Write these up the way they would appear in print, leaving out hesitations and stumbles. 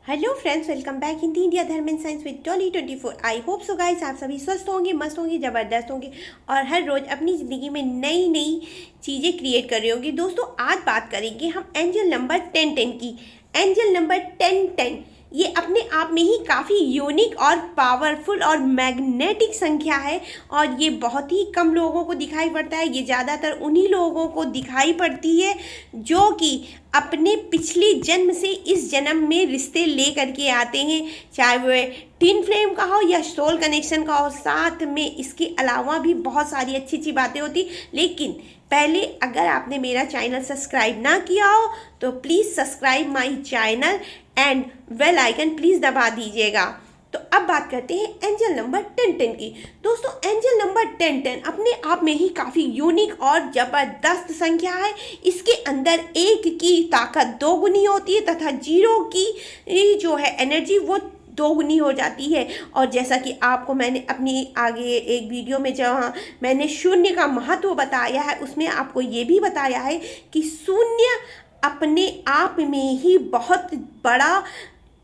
Hello friends, welcome back Hindi India Dharm and science with Tolly 24। I hope so guys, आप सभी स्वस्थ होंगे, मस्त होंगे, ज़बरदस्त होंगे और हर रोज़ अपनी ज़िंदगी में नई नई चीज़ें क्रिएट कर रहे होंगे। दोस्तों, आज बात करेंगे हम एंजल नंबर 1010 की। एंजल नंबर 1010 ये अपने आप में ही काफ़ी यूनिक और पावरफुल और मैग्नेटिक संख्या है और ये बहुत ही कम लोगों को दिखाई पड़ता है। ये ज़्यादातर उन्हीं लोगों को दिखाई पड़ती है जो कि अपने पिछले जन्म से इस जन्म में रिश्ते ले करके आते हैं, चाहे वो ट्विन फ्लेम का हो या सोल कनेक्शन का हो। साथ में इसके अलावा भी बहुत सारी अच्छी अच्छी बातें होती। लेकिन पहले अगर आपने मेरा चैनल सब्सक्राइब ना किया हो तो please subscribe my channel and bell icon please दबा दीजिएगा। तो अब बात करते हैं एंजल नंबर 1010 की। दोस्तों, एंजल नंबर 1010 अपने आप में ही काफ़ी यूनिक और ज़बरदस्त संख्या है। इसके अंदर एक की ताकत दोगुनी होती है तथा जीरो की जो है एनर्जी वो दोगुनी हो जाती है। और जैसा कि आपको मैंने अपनी आगे एक वीडियो में जहाँ मैंने शून्य का महत्व बताया है, उसमें आपको ये भी बताया है कि शून्य अपने आप में ही बहुत बड़ा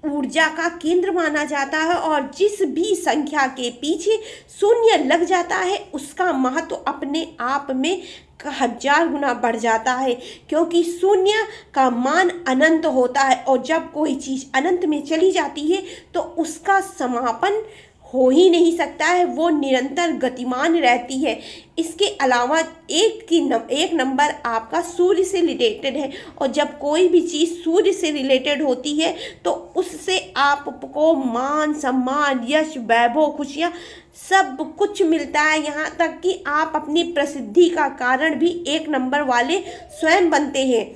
ऊर्जा का केंद्र माना जाता है और जिस भी संख्या के पीछे शून्य लग जाता है उसका महत्व अपने आप में 1000 गुना बढ़ जाता है, क्योंकि शून्य का मान अनंत होता है और जब कोई चीज़ अनंत में चली जाती है तो उसका समापन हो ही नहीं सकता है, वो निरंतर गतिमान रहती है। इसके अलावा एक नंबर आपका सूर्य से रिलेटेड है और जब कोई भी चीज़ सूर्य से रिलेटेड होती है तो उससे आपको मान सम्मान यश वैभव खुशियाँ सब कुछ मिलता है। यहाँ तक कि आप अपनी प्रसिद्धि का कारण भी एक नंबर वाले स्वयं बनते हैं।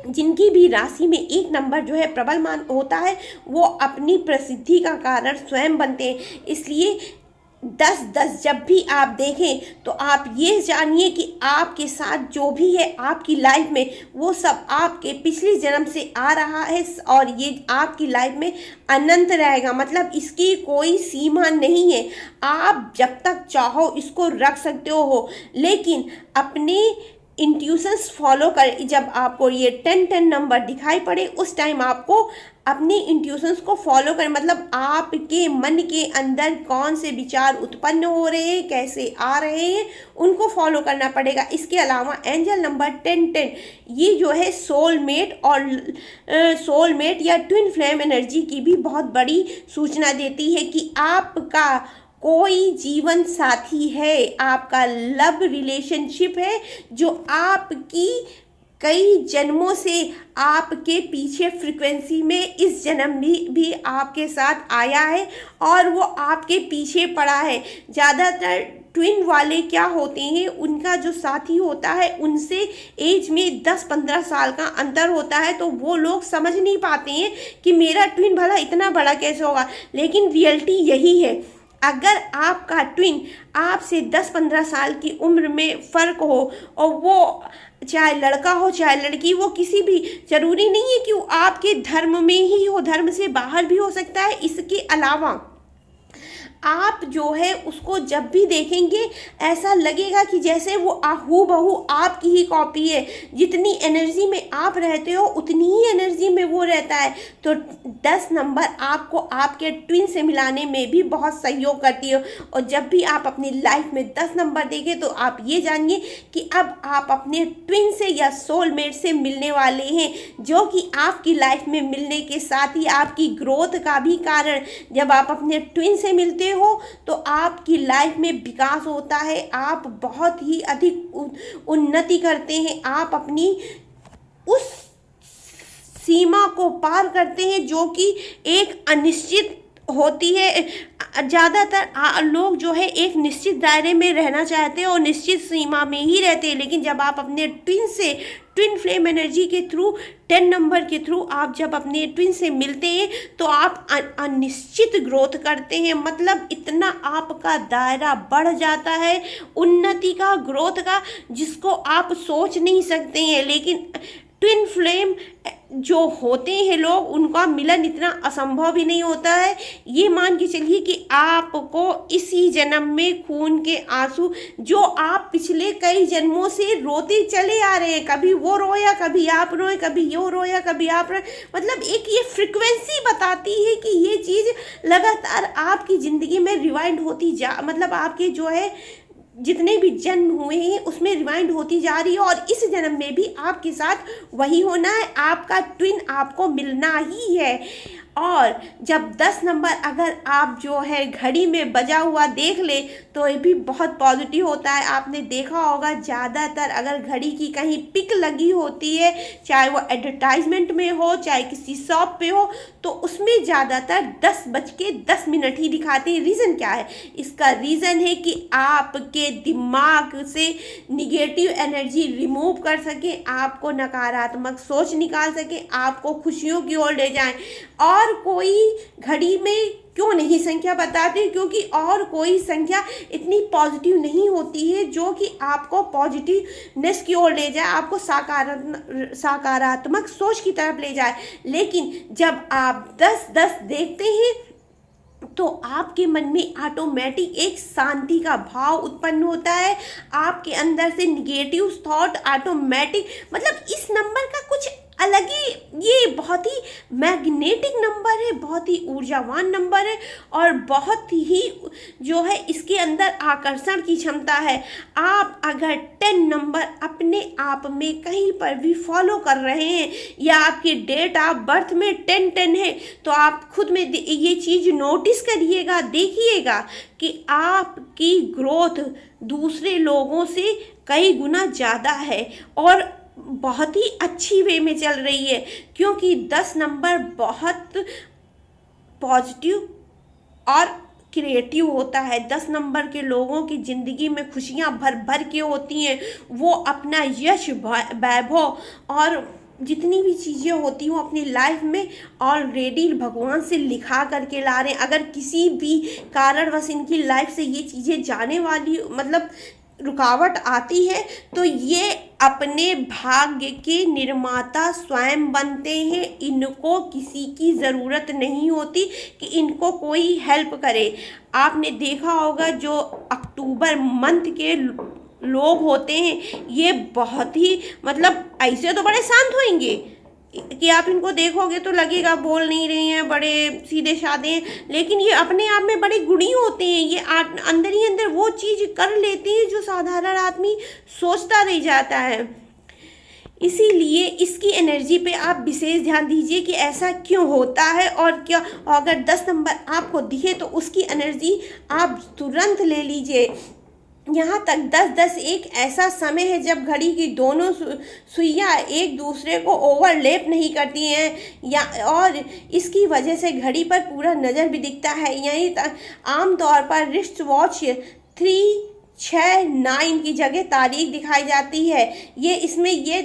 जिनकी भी राशि में एक नंबर जो है प्रबल मान होता है वो अपनी प्रसिद्धि का कारण स्वयं बनते हैं। इसलिए 10-10 जब भी आप देखें तो आप ये जानिए कि आपके साथ जो भी है आपकी लाइफ में वो सब आपके पिछले जन्म से आ रहा है और ये आपकी लाइफ में अनंत रहेगा। मतलब इसकी कोई सीमा नहीं है, आप जब तक चाहो इसको रख सकते हो। लेकिन अपने इंट्यूशंस फॉलो कर, जब आपको ये 1010 नंबर दिखाई पड़े उस टाइम आपको अपने इंट्यूशंस को फॉलो करें। मतलब आपके मन के अंदर कौन से विचार उत्पन्न हो रहे हैं, कैसे आ रहे हैं, उनको फॉलो करना पड़ेगा। इसके अलावा एंजल नंबर 1010 ये जो है सोलमेट और सोलमेट या ट्विन फ्लेम एनर्जी की भी बहुत बड़ी सूचना देती है कि आपका कोई जीवन साथी है, आपका लव रिलेशनशिप है जो आपकी कई जन्मों से आपके पीछे फ्रिक्वेंसी में इस जन्म भी आपके साथ आया है और वो आपके पीछे पड़ा है। ज़्यादातर ट्विन वाले क्या होते हैं, उनका जो साथी होता है उनसे एज में 10-15 साल का अंतर होता है, तो वो लोग समझ नहीं पाते हैं कि मेरा ट्विन भला इतना बड़ा कैसे होगा। लेकिन रियलिटी यही है, अगर आपका ट्विन आपसे 10-15 साल की उम्र में फ़र्क हो और वो चाहे लड़का हो चाहे लड़की, वो किसी भी ज़रूरी नहीं है कि वो आपके धर्म में ही हो, धर्म से बाहर भी हो सकता है। इसके अलावा आप जो है उसको जब भी देखेंगे ऐसा लगेगा कि जैसे वो हूबहू आपकी ही कॉपी है। जितनी एनर्जी में आप रहते हो उतनी ही एनर्जी में वो रहता है। तो 10 नंबर आपको आपके ट्विन से मिलाने में भी बहुत सहयोग करती है। और जब भी आप अपनी लाइफ में 10 नंबर देखें तो आप ये जानिए कि अब आप अपने ट्विन से या सोलमेट से मिलने वाले हैं, जो कि आपकी लाइफ में मिलने के साथ ही आपकी ग्रोथ का भी कारण। जब आप अपने ट्विन से मिलते हो तो आपकी लाइफ में विकास होता है, आप बहुत ही अधिक उन्नति करते हैं, आप अपनी उस सीमा को पार करते हैं जो कि एक अनिश्चित होती है। ज़्यादातर लोग जो है एक निश्चित दायरे में रहना चाहते हैं और निश्चित सीमा में ही रहते हैं। लेकिन जब आप अपने ट्विन फ्लेम एनर्जी के थ्रू 10 नंबर के थ्रू आप जब अपने ट्विन से मिलते हैं तो आप अनिश्चित ग्रोथ करते हैं। मतलब इतना आपका दायरा बढ़ जाता है उन्नति का, ग्रोथ का, जिसको आप सोच नहीं सकते हैं। लेकिन ट्विन फ्लेम जो होते हैं लोग, उनका मिलन इतना असंभव भी नहीं होता है। ये मान के चलिए कि आपको इसी जन्म में खून के आंसू जो आप पिछले कई जन्मों से रोते चले आ रहे हैं, कभी वो रोया, कभी आप रोए, कभी यो रोया, कभी आप रोए, मतलब एक ये फ्रिक्वेंसी बताती है कि ये चीज़ लगातार आपकी ज़िंदगी में रिवाइंड होती मतलब आपके जो है जितने भी जन्म हुए हैं उसमें रिवाइंड होती जा रही है। और इस जन्म में भी आपके साथ वही होना है, आपका ट्विन आपको मिलना ही है। और जब 10 नंबर अगर आप जो है घड़ी में बजा हुआ देख ले तो ये भी बहुत पॉजिटिव होता है। आपने देखा होगा ज़्यादातर अगर घड़ी की कहीं पिक लगी होती है, चाहे वो एडवर्टाइजमेंट में हो चाहे किसी शॉप पे हो, तो उसमें ज़्यादातर 10:10 ही दिखाते हैं। रीज़न क्या है? इसका रीज़न है कि आपके दिमाग से निगेटिव एनर्जी रिमूव कर सके, आपको नकारात्मक सोच निकाल सके, आपको खुशियों की ओर ले जाएं। और कोई घड़ी में क्यों नहीं संख्या बताते? क्योंकि और कोई संख्या इतनी पॉजिटिव नहीं होती है जो कि आपको पॉजिटिवनेस की ओर ले जाए, आपको सकारात्मक सोच की तरफ ले जाए। लेकिन जब आप 10-10 देखते हैं तो आपके मन में ऑटोमेटिक एक शांति का भाव उत्पन्न होता है, आपके अंदर से निगेटिव थॉट ऑटोमेटिक, मतलब इस नंबर का कुछ अलग ही, ये बहुत ही मैग्नेटिक नंबर है, बहुत ही ऊर्जावान नंबर है और बहुत ही जो है इसके अंदर आकर्षण की क्षमता है। आप अगर 10 नंबर अपने आप में कहीं पर भी फॉलो कर रहे हैं या आपकी डेट ऑफ बर्थ में 10-10 है तो आप खुद में ये चीज़ नोटिस करिएगा, देखिएगा कि आपकी ग्रोथ दूसरे लोगों से कई गुना ज़्यादा है और बहुत ही अच्छी वे में चल रही है। क्योंकि 10 नंबर बहुत पॉजिटिव और क्रिएटिव होता है। 10 नंबर के लोगों की ज़िंदगी में खुशियाँ भर भर के होती हैं, वो अपना यश वैभव और जितनी भी चीज़ें होती हैं अपनी लाइफ में ऑलरेडी भगवान से लिखा करके ला रहे हैं। अगर किसी भी कारणवश इनकी लाइफ से ये चीज़ें जाने वाली मतलब रुकावट आती है तो ये अपने भाग्य के निर्माता स्वयं बनते हैं। इनको किसी की ज़रूरत नहीं होती कि इनको कोई हेल्प करे। आपने देखा होगा जो अक्टूबर मंथ के लोग होते हैं ये बहुत ही मतलब ऐसे तो बड़े शांत होंगे कि आप इनको देखोगे तो लगेगा बोल नहीं रहे हैं, बड़े सीधे साधे हैं, लेकिन ये अपने आप में बड़े गुणी होते हैं। ये अंदर ही अंदर वो चीज़ कर लेते हैं जो साधारण आदमी सोचता रह जाता है। इसीलिए इसकी एनर्जी पे आप विशेष ध्यान दीजिए कि ऐसा क्यों होता है और क्या अगर 10 नंबर आपको दिखे तो उसकी एनर्जी आप तुरंत ले लीजिए। यहाँ तक 10-10 एक ऐसा समय है जब घड़ी की दोनों सुइयाँ एक दूसरे को ओवरलैप नहीं करती हैं या और इसकी वजह से घड़ी पर पूरा नज़र भी दिखता है। यही आमतौर पर रिस्ट वॉच 369 की जगह तारीख दिखाई जाती है। ये इसमें ये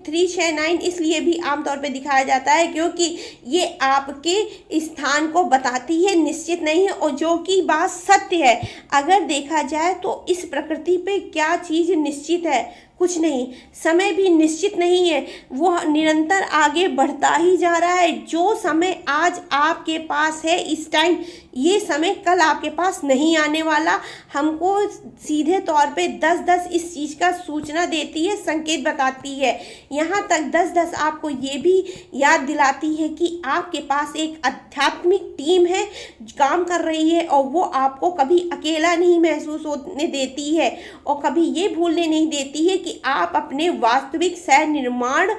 369 इसलिए भी आमतौर पे दिखाया जाता है क्योंकि ये आपके स्थान को बताती है, निश्चित नहीं है, और जो कि बात सत्य है। अगर देखा जाए तो इस प्रकृति पे क्या चीज़ निश्चित है? कुछ नहीं। समय भी निश्चित नहीं है, वो निरंतर आगे बढ़ता ही जा रहा है। जो समय आज आपके पास है इस टाइम, ये समय कल आपके पास नहीं आने वाला। हमको सीधे तौर पे 10-10 इस चीज़ का सूचना देती है, संकेत बताती है। यहाँ तक 10-10 आपको ये भी याद दिलाती है कि आपके पास एक आध्यात्मिक टीम है, काम कर रही है और वो आपको कभी अकेला नहीं महसूस होने देती है और कभी ये भूलने नहीं देती है कि आप अपने वास्तविक सह निर्माण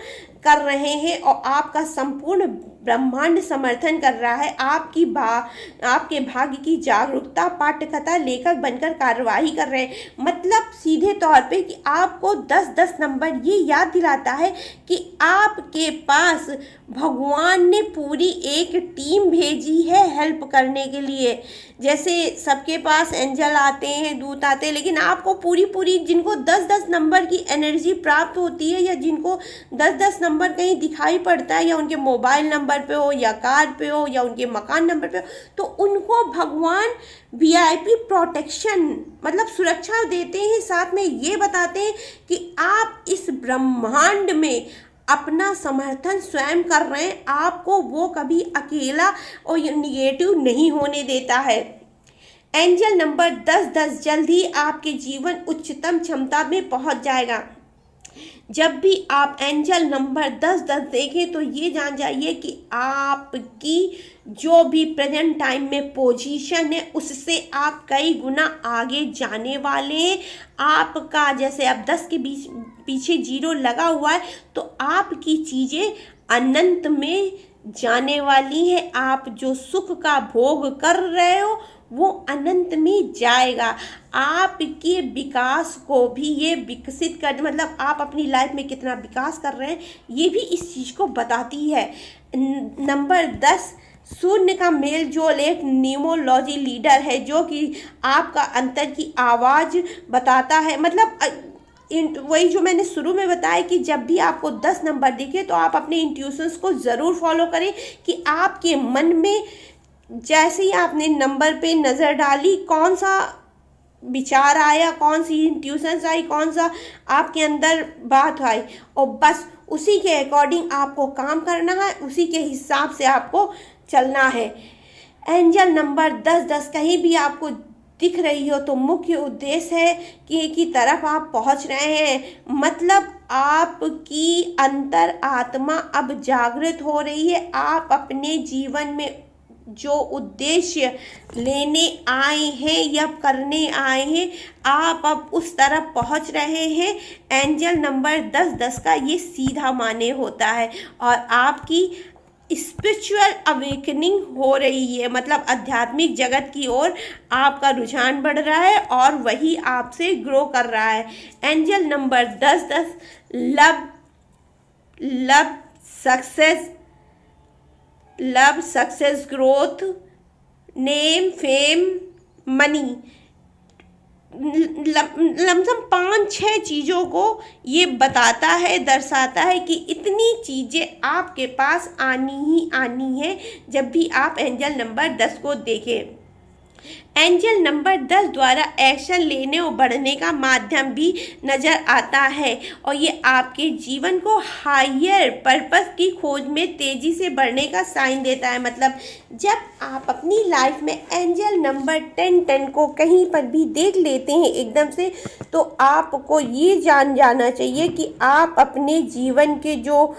कर रहे हैं और आपका संपूर्ण ब्रह्मांड समर्थन कर रहा है। आपके भाग्य की जागरूकता पाठकथा लेखक बनकर कार्यवाही कर रहे हैं। मतलब सीधे तौर पे कि आपको 10-10 नंबर ये याद दिलाता है कि आपके पास भगवान ने पूरी एक टीम भेजी है हेल्प करने के लिए। जैसे सबके पास एंजल आते हैं, दूत आते हैं, लेकिन आपको पूरी जिनको 10-10 नंबर की एनर्जी प्राप्त होती है या जिनको 10-10 नंबर कहीं दिखाई पड़ता है या उनके मोबाइल नंबर पे हो या कार्ड पे हो या उनके मकान नंबर पे हो, तो उनको भगवान VIP प्रोटेक्शन मतलब सुरक्षा देते हैं। साथ में ये बताते हैं कि आप इस ब्रह्मांड में अपना समर्थन स्वयं कर रहे हैं, आपको वो कभी अकेला और निगेटिव नहीं होने देता है। एंजल नंबर 10 जल्द ही आपके जीवन उच्चतम क्षमता में पहुंच जाएगा। जब भी आप एंजल नंबर 10 देखें तो ये जान जाइए कि आपकी जो भी प्रेजेंट टाइम में पोजीशन है उससे आप कई गुना आगे जाने वाले हैं। आपका जैसे अब 10 के बीच पीछे 0 लगा हुआ है तो आपकी चीज़ें अनंत में जाने वाली है। आप जो सुख का भोग कर रहे हो वो अनंत में जाएगा। आपके विकास को भी ये विकसित कर, मतलब आप अपनी लाइफ में कितना विकास कर रहे हैं ये भी इस चीज़ को बताती है। नंबर 10 शून्य का मेल जोल एक न्यूमरोलॉजी लीडर है जो कि आपका अंतर की आवाज़ बताता है। मतलब वही जो मैंने शुरू में बताया कि जब भी आपको 10 नंबर दिखे तो आप अपने इंट्यूशंस को ज़रूर फॉलो करें कि आपके मन में जैसे ही आपने नंबर पे नज़र डाली कौन सा विचार आया, कौन सी इंट्यूशंस आई, कौन सा आपके अंदर बात आई, और बस उसी के अकॉर्डिंग आपको काम करना है, उसी के हिसाब से आपको चलना है। एंजल नंबर 10 कहीं भी आपको दिख रही हो तो मुख्य उद्देश्य है कि की तरफ आप पहुंच रहे हैं। मतलब आपकी अंतर आत्मा अब जागृत हो रही है। आप अपने जीवन में जो उद्देश्य लेने आए हैं या करने आए हैं आप अब उस तरफ पहुंच रहे हैं। एंजल नंबर 10 का ये सीधा माने होता है और आपकी स्पिरिचुअल अवेकनिंग हो रही है। मतलब आध्यात्मिक जगत की ओर आपका रुझान बढ़ रहा है और वही आपसे ग्रो कर रहा है। Angel number 10 love success growth name fame money, lump sum 5-6 चीज़ों को ये बताता है, दर्शाता है कि इतनी चीज़ें आपके पास आनी ही आनी है जब भी आप एंजल नंबर 10 को देखें। एंजल नंबर 10 द्वारा एक्शन लेने और बढ़ने का माध्यम भी नज़र आता है और ये आपके जीवन को हायर पर्पस की खोज में तेज़ी से बढ़ने का साइन देता है। मतलब जब आप अपनी लाइफ में एंजल नंबर 10 को कहीं पर भी देख लेते हैं एकदम से तो आपको ये जान जाना चाहिए कि आप अपने जीवन के जो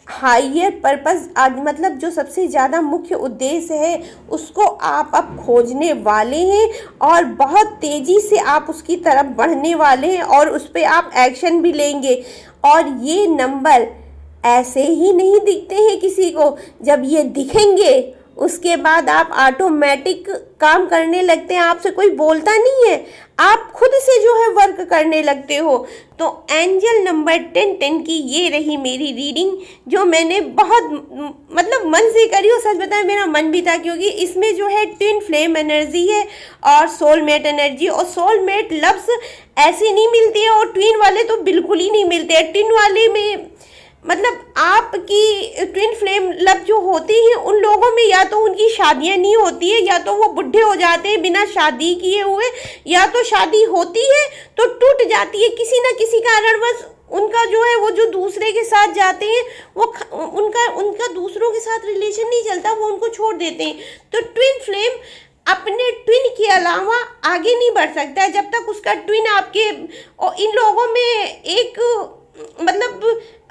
हायर पर्पस मतलब जो सबसे ज़्यादा मुख्य उद्देश्य है उसको आप अब खोजने वाले हैं और बहुत तेज़ी से आप उसकी तरफ बढ़ने वाले हैं और उस पर आप एक्शन भी लेंगे। और ये नंबर ऐसे ही नहीं दिखते हैं किसी को, जब ये दिखेंगे उसके बाद आप ऑटोमेटिक काम करने लगते हैं, आपसे कोई बोलता नहीं है, आप खुद से जो है वर्क करने लगते हो। तो एंजल नंबर 10 की ये रही मेरी रीडिंग जो मैंने बहुत मतलब मन से करी और सच बताएं मेरा मन भी था, क्योंकि इसमें जो है ट्विन फ्लेम एनर्जी है और सोलमेट एनर्जी। और सोलमेट लफ्ज़ ऐसे नहीं मिलती है और ट्विन वाले तो बिल्कुल ही नहीं मिलते हैं। ट्विन वाले में मतलब आपकी ट्विन फ्लेम लव जो होती हैं उन लोगों में या तो उनकी शादियां नहीं होती है, या तो वो बुढ़े हो जाते हैं बिना शादी किए हुए, या तो शादी होती है तो टूट जाती है किसी न किसी कारणवश। उनका जो है वो जो दूसरे के साथ जाते हैं वो उनका दूसरों के साथ रिलेशन नहीं चलता, वो उनको छोड़ देते हैं। तो ट्विन फ्लेम अपने ट्विन के अलावा आगे नहीं बढ़ सकता है जब तक उसका ट्विन आपके, और इन लोगों में एक मतलब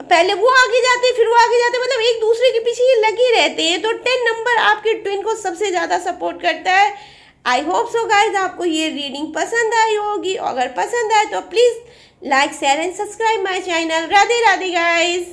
पहले वो आगे जाते फिर वो आगे जाते, मतलब एक दूसरे के पीछे ये लगे रहते हैं। तो 10 नंबर आपके ट्विन को सबसे ज़्यादा सपोर्ट करता है। आई होप सो गाइज आपको ये रीडिंग पसंद आई होगी, अगर पसंद आए तो please like share and subscribe my channel. Radhe Radhe guys.